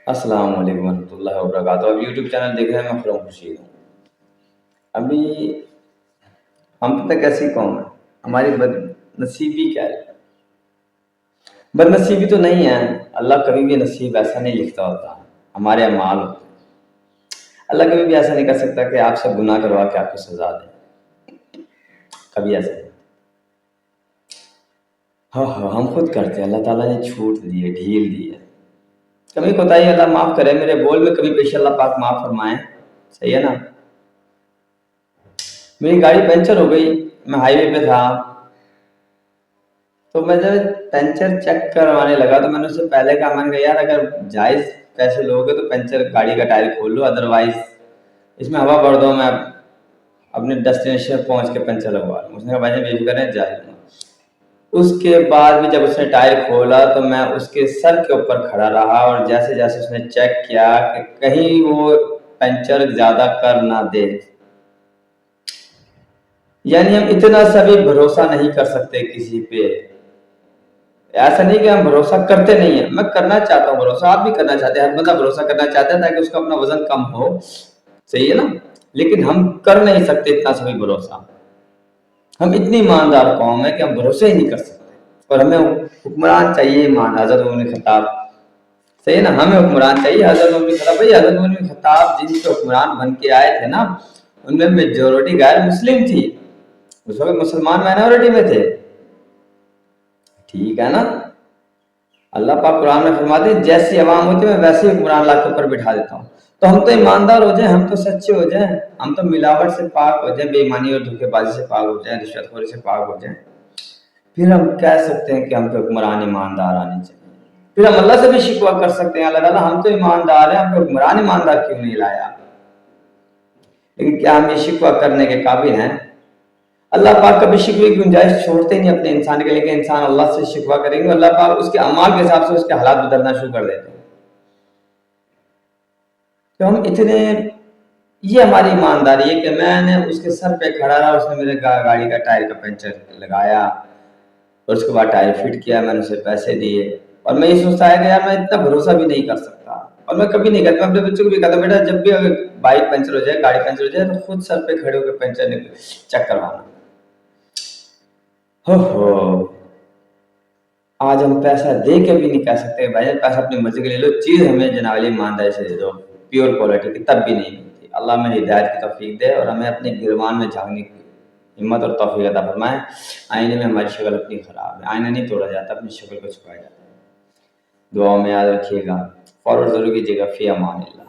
السلام علیکم ورحمۃ اللہ وبرکاتہ. اب یوٹیوب چینل دیکھ رہے ہیں. میں خرم خورشید ہوں. ابھی ہم پتہ کیسی قوم ہے. ہماری بد نصیبی کیا ہے. بد نصیبی تو نہیں ہے. اللہ کبھی بھی نصیب ایسا نہیں لکھتا ہوتا. ہمارے اعمال ہوتے ہیں. اللہ کبھی بھی ایسا نہیں کر سکتا کہ آپ سے گناہ کروا کے آپ کو سزا دے. کبھی ایسا نہیں. ہاں ہم خود کرتے ہیں. اللہ تعالیٰ نے چھوٹ دی ہے, ڈھیل دی ہے. کبھی کوتاہی اللہ معاف کرے. میرے بول میں کبھی پیش اللہ پاک معاف فرمائے. صحیح ہے نا. میری گاڑی پنچر ہو گئی. میں ہائی وے پہ تھا, تو میں جب پنچر چیک کروانے لگا تو میں نے اس سے پہلے کہا, میں نے کہا یار اگر جائز پیسے لوگے تو پنچر گاڑی کا ٹائر کھول لو, ادروائز اس میں ہوا بھر دو, میں اپنے ڈیسٹینیشن پہنچ کے پنچر لگوا لوں. اس نے کہا بھائی بے فکر ہے, جائز. اس کے بعد بھی جب اس نے ٹائر کھولا تو میں اس کے سر کے اوپر کھڑا رہا, اور جیسے جیسے اس نے چیک کیا کہ کہیں وہ پنچر زیادہ کر نہ دے. یعنی ہم اتنا سا بھی بھروسہ نہیں کر سکتے کسی پہ. ایسا نہیں کہ ہم بھروسہ کرتے نہیں ہیں, میں کرنا چاہتا ہوں بھروسہ, آپ بھی کرنا چاہتے ہیں, ہر بندہ بھروسہ کرنا چاہتا ہے تاکہ اس کا اپنا وزن کم ہو. صحیح ہے نا. لیکن ہم کر نہیں سکتے اتنا سا بھی بھروسہ. ہم اتنی ایماندار قوم ہے کہ ہم بھروسے ہی نہیں کر سکتے. اور ہمیں حکمران چاہیے ایمان. حضرت عمر بن خطاب, صحیح ہے نا, ہمیں حکمران چاہیے. حضرت عمر بن خطاب, بھائی حضرت عمر بن خطاب جن کے حکمران بن کے آئے تھے نا, ان میں میجورٹی غیر مسلم تھی. اس وقت مسلمان مائنورٹی میں تھے. ٹھیک ہے نا. اللہ پاک قرآن میں فرماتے ہیں جیسی عوام ہوتی ہے میں ویسے ہی حکمران لا کے اوپر بٹھا دیتا ہوں. تو ہم تو ایماندار ہو جائیں, ہم تو سچے ہو جائیں, ہم تو ملاوٹ سے پاک ہو جائیں, بے ایمانی اور دھوکے بازی سے پاک ہو جائیں, رشوت خوری سے پاک ہو جائیں, پھر ہم کہہ سکتے ہیں کہ ہم پہ حکمران ایماندار آنے چاہیے. پھر ہم اللہ سے بھی شکوہ کر سکتے ہیں, اللہ تعالیٰ ہم تو ایماندار ہیں, ہم پہ حکمران ایماندار کیوں نہیں لایا. لیکن کیا ہم یہ شکوہ کرنے کے قابل ہیں؟ اللہ پاک کبھی شکوے کی گنجائش چھوڑتے ہی نہیں اپنے انسان کے لیے کہ انسان اللہ سے شکوہ کریں گے. اللہ پاک اس کے اعمال کے حساب سے اس کے حالات بدلنا شروع کر دیتے ہیں. تو ہم اتنے, یہ ہماری ایمانداری ہے کہ میں نے اس کے سر پہ کھڑا رہا, اس نے میرے گاڑی کا ٹائر کا پنچر لگایا, اور اس کے بعد ٹائر فٹ کیا, میں نے اسے پیسے دیے. اور میں یہ سوچتا ہے کہ یار میں اتنا بھروسہ بھی نہیں کر سکتا, اور میں کبھی نہیں کرتا. میں اپنے بچوں کو بھی کہتا بیٹا جب بھی اگر بائک پنچر ہو جائے, گاڑی پنچر ہو جائے, تو خود سر پہ کھڑے ہو کے پنچر چیک کروانا. آج ہم پیسہ دے کے بھی نہیں کہہ سکتے بھائی پیسہ اپنی مرضی کے لے لو, چیز ہمیں جناب علی ایمانداری سے دے دو, پیور کوالٹی کی, تب بھی نہیں ملتی. اللہ میں ہدایت کی توفیق دے, اور ہمیں اپنے گرمان میں جھانکنے کی ہمت اور توفیق عطا فرمائے. آئینے میں ہماری شکل اپنی خراب ہے, آئینہ نہیں توڑا جاتا, اپنی شکل کو چھپایا جاتا ہے. دعاؤں میں یاد رکھیے گا, فارورڈ ضرور کیجیے گا. فی امان اللہ.